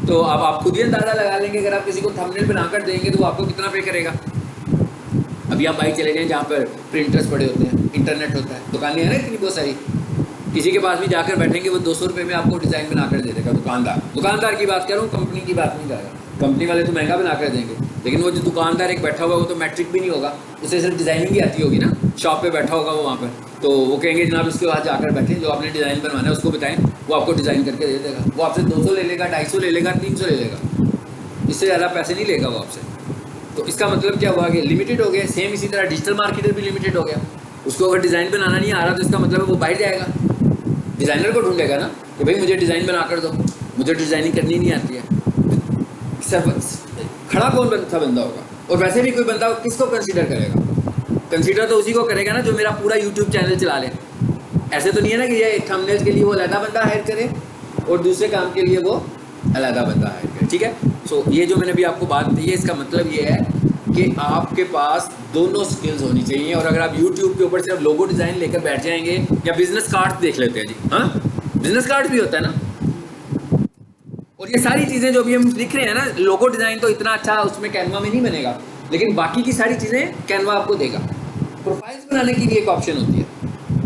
तो अब आप खुद ही अंदाज़ा लगा लेंगे, अगर आप किसी को थंबनेल बनाकर देंगे तो वो आपको कितना पे करेगा। अभी आप बाइक चले जाएँ जहाँ पर प्रिंटर्स पड़े होते हैं, इंटरनेट होता है, दुकानें हैं ना इतनी बहुत सारी, किसी के पास भी जाकर बैठेंगे वो 200 रुपये में आपको डिज़ाइन बनाकर दे देगा दुकानदार की बात कर रहा हूँ, कंपनी की बात नहीं कर रहा। कंपनी वाले तो महंगा बना कर देंगे, लेकिन वो जो दुकानदार एक बैठा हुआ वो तो मैट्रिक भी नहीं होगा, उसे सिर्फ डिज़ाइनिंग भी आती होगी ना, शॉप पे बैठा होगा वो वहाँ पर, तो वो कहेंगे जनाब उसके बाद जाकर बैठे, जो आपने डिज़ाइन बनवाना है उसको बताएं, वो आपको डिज़ाइन करके दे देगा। वो आपसे 200 ले लेगा, 250 ले लेगा, 300 ले लेगा, इससे ज़्यादा पैसे नहीं लेगा वो आपसे। तो इसका मतलब क्या हुआ कि लिमिटेड हो गया। सेम इसी तरह डिजिटल मार्केटर भी लिमिटेड हो गया, उसको अगर डिज़ाइन बनाना नहीं आ रहा तो इसका मतलब वो बाहर जाएगा, डिज़ाइनर को ढूंढेगा ना कि भाई मुझे डिज़ाइन बना कर दो, मुझे डिज़ाइनिंग करनी नहीं आती है। सब खड़ा कौन बंदा होगा, और वैसे भी कोई बंदा किसको कंसीडर करेगा, कंसीडर तो उसी को करेगा ना जो मेरा पूरा यूट्यूब चैनल चला ले। ऐसे तो नहीं है ना कि ये थंबनेल के लिए वो अलग बंदा हायर करे और दूसरे काम के लिए वो अलग बंदा हायर करे, ठीक है। सो ये जो मैंने अभी आपको बात दी है, इसका मतलब ये है कि आपके पास दोनों स्किल्स होनी चाहिए। और अगर आप यूट्यूब के ऊपर सिर्फ लोगो डिज़ाइन लेकर बैठ जाएंगे, या बिजनेस कार्ड देख लेते हैं जी, हाँ बिजनेस कार्ड भी होता है ना, और ये सारी चीज़ें जो भी हम लिख रहे हैं ना, लोगो डिज़ाइन तो इतना अच्छा उसमें कैनवा में नहीं बनेगा, लेकिन बाकी की सारी चीज़ें कैनवा आपको देगा। प्रोफाइल्स बनाने की भी एक ऑप्शन होती है,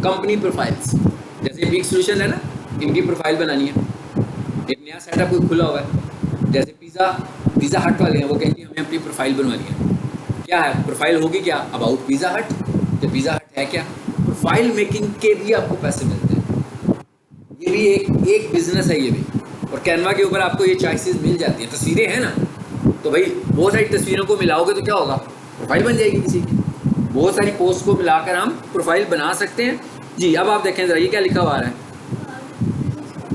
कंपनी प्रोफाइल्स। जैसे बिग सोल्यूशन है ना, इनकी प्रोफाइल बनानी है। एक नया सेटअप कोई खुला हुआ है, जैसे पिज़्ज़ा हट वाले हैं, वो कहेंगे हमें अपनी प्रोफाइल बनवानी है। क्या है प्रोफाइल होगी, क्या अबाउट पिज़्ज़ा हट, तो पिज़्ज़ा हट है क्या। प्रोफाइल मेकिंग के भी आपको पैसे मिलते हैं, ये भी एक बिजनेस है ये भी। और कैनवा के ऊपर आपको ये चॉइसेस मिल जाती हैं, तस्वीरें हैं ना, तो भाई बहुत सारी तस्वीरों को मिलाओगे तो क्या होगा, प्रोफाइल बन जाएगी किसी की। बहुत सारी पोस्ट को मिलाकर हम प्रोफाइल बना सकते हैं जी। अब आप देखें ज़रा, ये क्या लिखा हुआ है,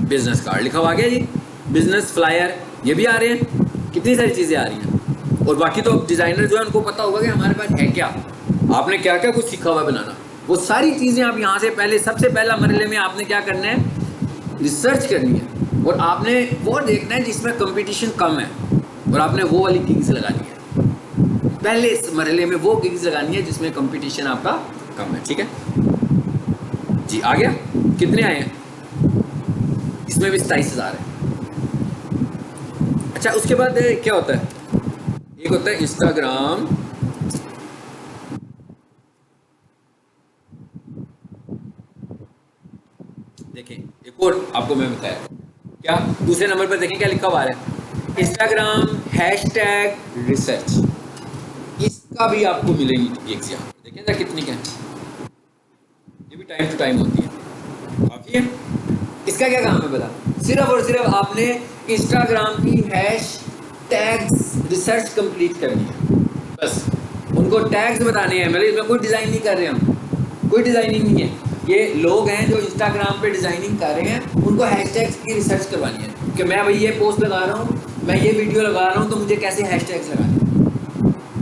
बिजनेस कार्ड लिखा हुआ गया जी, बिजनेस फ्लायर, ये भी आ रहे हैं, कितनी सारी चीज़ें आ रही हैं। और बाकी तो डिज़ाइनर जो है उनको पता होगा कि हमारे पास है क्या, आपने क्या क्या कुछ सीखा हुआ बनाना, वो सारी चीज़ें आप यहाँ से पहले, सबसे पहला मरहले में आपने क्या करना है, रिसर्च करनी है। और आपने वो देखना है जिसमें कंपटीशन कम है, और आपने वो वाली गिग्स लगानी है। पहले इस मरहले में वो गिग्स लगानी है जिसमें कंपटीशन आपका कम है, ठीक है जी। आ गया, कितने आए हैं इसमें भी 27,000 है। अच्छा, उसके बाद क्या होता है, एक होता है इंस्टाग्राम, देखें एक और आपको मैं बताया क्या, दूसरे नंबर पर देखें क्या लिखा हुआ है, इंस्टाग्राम हैशटैग रिसर्च, इसका भी आपको मिलेगी गिग्स यहाँ पर। देखें ना कितनी क्या, ये भी टाइम टू टाइम होती है, काफी है। इसका क्या काम है बता, सिर्फ और सिर्फ आपने इंस्टाग्राम की हैश टैग्स रिसर्च कंप्लीट करनी है, बस उनको टैग्स बताने हैं। मतलब इसमें कोई डिज़ाइन नहीं कर रहे हम, कोई डिज़ाइनिंग नहीं है, ये लोग हैं जो इंस्टाग्राम पे डिज़ाइनिंग कर रहे हैं, उनको हैशटैग्स की रिसर्च करवानी है कि मैं भाई ये पोस्ट लगा रहा हूँ, मैं ये वीडियो लगा रहा हूँ, तो मुझे कैसे हैशटैग्स लगाने हैं।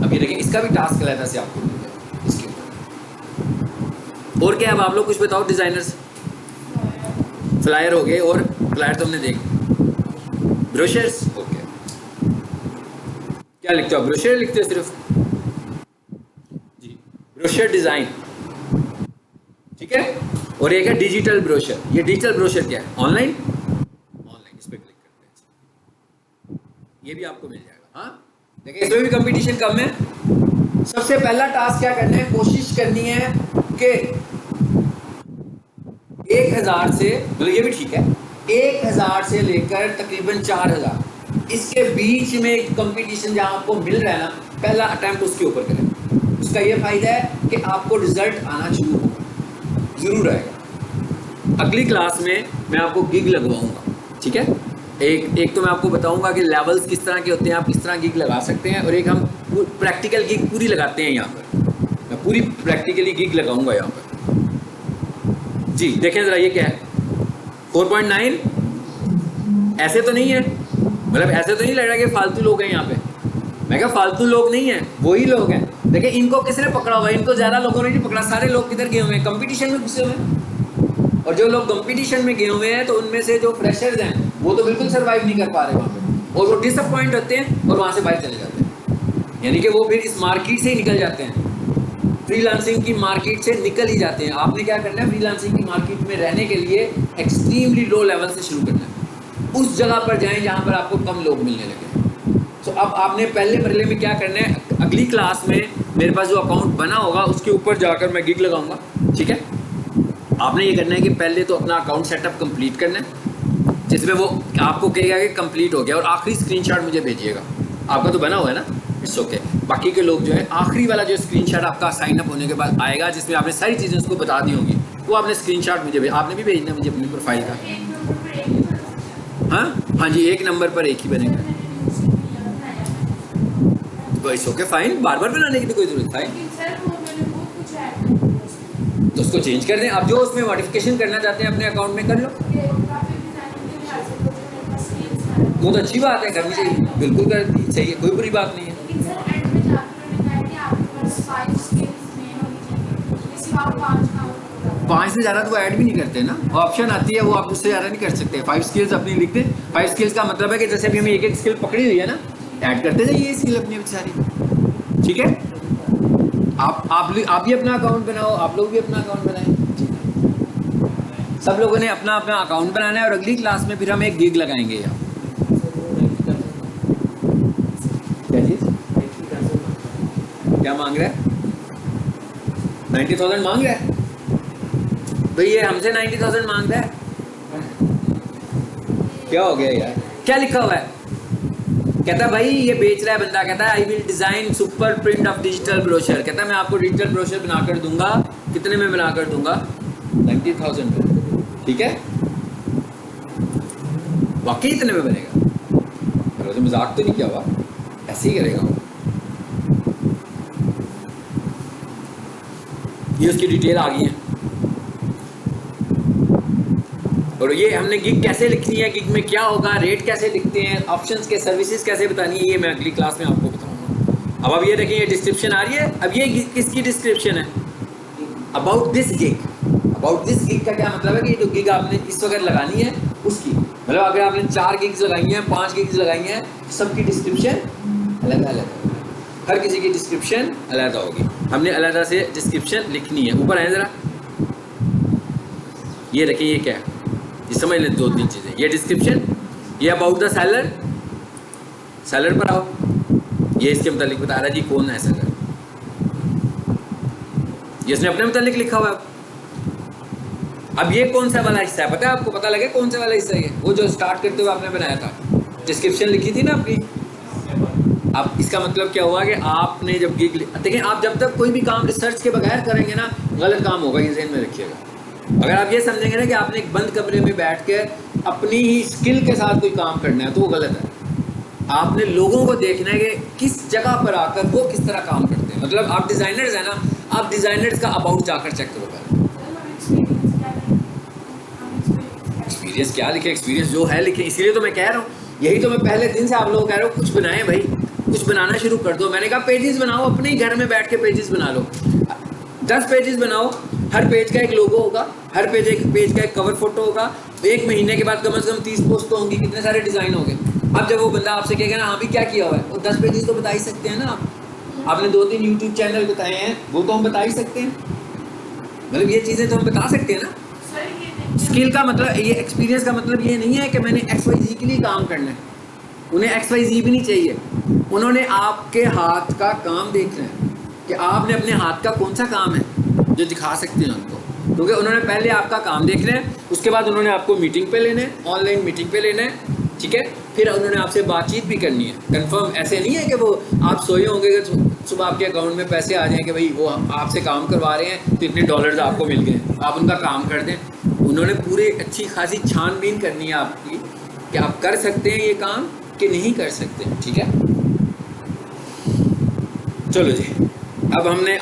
अब ये देखिए, इसका भी टास्क अलग से आपको मिलेगा इसके ऊपर। और क्या, अब आप लोग कुछ बताओ डिज़ाइनर्स। फ्लायर हो गए, और फ्लायर तो हमने देख, ब्रोशर्स, ओके, क्या लिखते हो, ब्रोशर लिखते हो सिर्फ जी, ब्रोशर डिज़ाइन, ठीक है। और एक है डिजिटल ब्रोशर, ये डिजिटल ब्रोशर क्या है, ऑनलाइन, इस पर क्लिक करते हैं, ये भी आपको मिल जाएगा। हाँ देखिए, इसमें भी कंपटीशन कम है। सबसे पहला टास्क क्या करना है, कोशिश करनी है कि 1000 से, मतलब ये भी ठीक है, 1000 से लेकर तकरीबन 4000, इसके बीच में कंपटीशन जहां आपको मिल रहा है ना, पहला अटेम्प्ट उसके ऊपर करें। उसका ये फायदा है कि आपको रिजल्ट आना शुरू होगा, जरूर आएगा। अगली क्लास में मैं आपको गिग लगवाऊंगा, ठीक है। एक तो मैं आपको बताऊंगा कि लेवल्स किस तरह के होते हैं, आप किस तरह गिग लगा सकते हैं, और एक हम प्रैक्टिकल गिग पूरी लगाते हैं यहाँ पर, मैं पूरी प्रैक्टिकली गिग लगाऊंगा यहाँ पर जी। देखें ज़रा, ये क्या है, 4.9, ऐसे तो नहीं है, मतलब ऐसे तो नहीं लग रहा कि फालतू लोग हैं यहाँ पे। मैं क्या, फालतू लोग नहीं है, वही लोग हैं। देखिए इनको किसने पकड़ा हुआ है, इनको ज़्यादा लोगों ने नहीं पकड़ा, सारे लोग किधर गए हुए हैं, कंपटीशन में घुसे हुए हैं। और जो लोग कंपटीशन में गए हुए हैं, तो उनमें से जो फ्रेशर्स हैं वो तो बिल्कुल सर्वाइव नहीं कर पा रहे वहाँ पे, और वो डिसअपॉइंट होते हैं और वहाँ से बाहर चले जाते हैं, यानी कि वो फिर इस मार्केट से ही निकल जाते हैं, फ्रीलांसिंग की मार्केट से निकल ही जाते हैं। आपने क्या करना है, फ्रीलांसिंग की मार्केट में रहने के लिए एक्सट्रीमली लो लेवल से शुरू करना है, उस जगह पर जाएं जहाँ पर आपको कम लोग मिलने लगे। तो अब आपने पहले मरहले में क्या करना है, अगली क्लास में मेरे पास जो अकाउंट बना होगा उसके ऊपर जाकर मैं गिग लगाऊंगा, ठीक है। आपने ये करना है कि पहले तो अपना अकाउंट सेटअप कंप्लीट करना है, जिसमें वो आपको कहेगा कि कंप्लीट हो गया, और आखिरी स्क्रीनशॉट मुझे भेजिएगा। आपका तो बना हुआ है ना, इट्स ओके। बाकी के लोग जो है, आखिरी वाला जो स्क्रीनशॉट आपका साइन अप होने के बाद आएगा, जिसमें आपने सारी चीज़ें उसको बता दी होंगी, वो आपने स्क्रीनशॉट मुझे आपने भी भेजना है मुझे अपनी प्रोफाइल का। हाँ जी, एक नंबर पर एक ही बनेगा, तो इट्स ओके फाइन, बार बार बनाने की तो कोई जरूरत है, तो उसको चेंज कर दें। आप जो उसमें मॉडिफिकेशन करना चाहते हैं अपने अकाउंट में कर लो, वो तो अच्छी बात है, करनी चाहिए, बिल्कुल करनी चाहिए, कोई बुरी बात नहीं है। 5 से ज़्यादा तो वो ऐड भी नहीं करते ना, ऑप्शन आती है वो आप उससे ज़्यादा नहीं कर सकते। 5 स्किल्स अपनी लिख दें। 5 स्किल्स का मतलब है कि जैसे अभी हमें एक स्किल पकड़ी हुई है ना, ऐड करते जाइए स्किल अपनी सारी, ठीक है। आप भी अपना अकाउंट बनाओ, आप लोग भी अपना अकाउंट बनाएं, सब लोगों ने अपना अपना अकाउंट बनाना है, और अगली क्लास में फिर हम एक गिग लगाएंगे यहाँ, क्या मांग रहा है? 90,000 मांग रहा है भाई, ये हमसे 90,000 मांग रहा है। क्या हो गया यार? क्या लिखा हुआ है? कहता भाई ये बेच रहा है बंदा, कहता है I will design super print of digital brochure, कहता है मैं आपको डिजिटल ब्रोशर बनाकर दूंगा। कितने में बनाकर दूंगा? 90,000 में। ठीक है, वाकई इतने में बनेगा? तो मजाक तो नहीं किया हुआ, ऐसे ही करेगा वो। ये उसकी डिटेल आ गई है। और ये हमने गिग कैसे लिखनी है, गिग में क्या होगा, रेट कैसे लिखते हैं, ऑप्शंस के सर्विसेज कैसे बतानी है, ये मैं अगली क्लास में आपको बताऊंगा। अब ये देखें, ये डिस्क्रिप्शन आ रही है। अब ये किसकी डिस्क्रिप्शन है? About this gig. About this gig का क्या मतलब है कि जो गिग आपने इस वक्त लगानी है उसकी, मतलब अगर आपने 4 गिग्स लगाई हैं, 5 गिग्स लगाई हैं, सबकी डिस्क्रिप्शन अलग अलग है। हर किसी की डिस्क्रिप्शन अलग होगी। हमने अलग से डिस्क्रिप्शन लिखनी है। ऊपर आए ज़रा, ये रखिए, ये क्या है, ये समझ लें 2-3 चीज़ें। ये डिस्क्रिप्शन, ये अबाउट द सेलर, सेलर पर आओ, ये इसके मतलब बता रहा है जी कौन है सेलर, ये इसने अपने मतलब लिखा हुआ है। अब ये कौन सा वाला हिस्सा है पता है आपको? पता लगे कौन सा वाला हिस्सा है? वो जो स्टार्ट करते हुए आपने बनाया था, डिस्क्रिप्शन लिखी थी ना अपनी। अब इसका मतलब क्या हुआ कि आपने जब गिग, देखिए आप जब तक कोई भी काम रिसर्च के बगैर करेंगे ना, गलत काम होगा, ये ज़हन में रखिएगा। अगर आप ये समझेंगे ना कि आपने एक बंद कमरे में बैठ के अपनी ही स्किल के साथ कोई काम करना है, तो वो गलत है। आपने लोगों को देखना है कि किस जगह पर आकर वो किस तरह काम करते हैं। मतलब आप डिज़ाइनर्स हैं ना, आप डिज़ाइनर्स का अबाउट जाकर चेक करो पहले। एक्सपीरियंस क्या लिखे? एक्सपीरियंस जो है लिखे। इसीलिए तो मैं कह रहा हूँ, यही तो मैं पहले दिन से आप लोगों को कह रहा हूँ, कुछ बनाएं भाई, कुछ बनाना शुरू कर दो। मैंने कहा पेजेस बनाओ, अपने ही घर में बैठ के पेजेस बना लो। 10 पेजेस बनाओ, हर पेज का एक लोगो होगा, हर पेज का एक कवर फोटो होगा। 1 महीने के बाद कम से कम 30 पोस्ट तो होंगी, कितने सारे डिज़ाइन हो गए। अब जब वो बंदा आपसे कहेगा ना हाँ भी क्या किया हुआ है, वो 10 पेजेस तो बता ही सकते हैं ना आप। आपने 2-3 यूट्यूब चैनल बताए हैं, वो तो हम बता ही सकते हैं। मतलब ये चीज़ें तो हम बता सकते हैं ना। स्किल का मतलब, ये एक्सपीरियंस का मतलब ये नहीं है कि मैंने XYZ के लिए काम करना है। उन्हें XYZ भी नहीं चाहिए, उन्होंने आपके हाथ का काम देखना है कि आपने अपने हाथ का कौन सा काम है जो दिखा सकते हैं उनको। क्योंकि उन्होंने पहले आपका काम देखना है, उसके बाद उन्होंने आपको मीटिंग पे लेना है, ऑनलाइन मीटिंग पे लेना है, ठीक है। फिर उन्होंने आपसे बातचीत भी करनी है, कंफर्म। ऐसे नहीं है कि वो आप सोए होंगे कि सुबह आपके अकाउंट में पैसे आ जाएं कि भाई वो आपसे काम करवा रहे हैं तो इतने डॉलर्स आपको मिल गए, आप उनका काम कर दें। उन्होंने पूरे अच्छी खासी छानबीन करनी है आपकी कि आप कर सकते हैं ये काम कि नहीं कर सकते, ठीक है। चलो जी, अब हमने